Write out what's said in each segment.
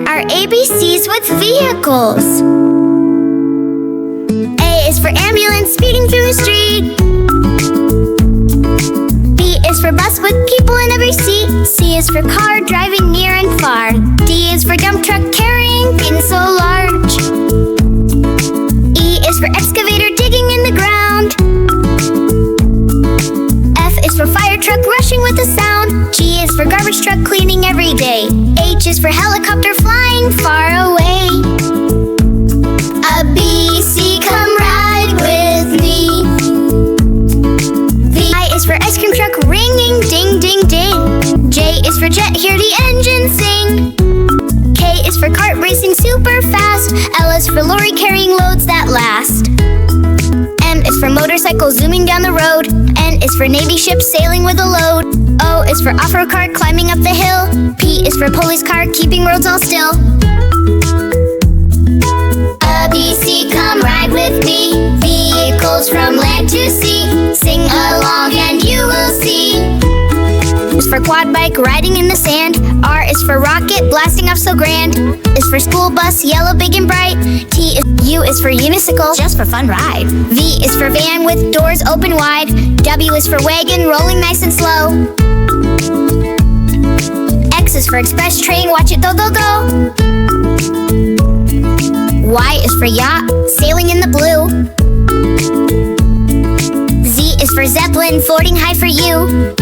are ABCs with vehicles. A is for ambulance speeding through the street. B is for bus with people in every seat. C is for car driving near and far. D is for dump truck carrying things so large. E is for excavator digging in the ground. F is for fire truck rushing with a sound. G is for garbage truck cleaning every day. H is for helicopter flying far away. A, B, C, come ride with me. V, I is for ice cream truck ringing ding ding ding. J is for jet, hear the engine sing. K is for kart racing super fast. L is for lorry carrying loads that last. M is for motorcycle zooming down the road. N is for Navy ship sailing with a load. O is for off-road car climbing up the hill. P is for police car keeping roads all still. A, B, C, come ride with me. Vehicles from land to sea. Sing along and you will see. U is for quad bike riding in the sand. R is for rocket blasting off so grand. Is for school bus yellow big and bright. U is for unicycle just for fun ride. V is for van with doors open wide. W is for wagon rolling nice and slow. X is for express train, watch it go go go. Y is for yacht sailing in the blue. Z is for zeppelin floating high for you.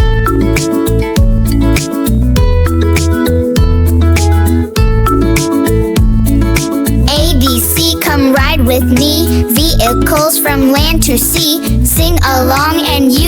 Come ride with me, vehicles from land to sea. Sing along and you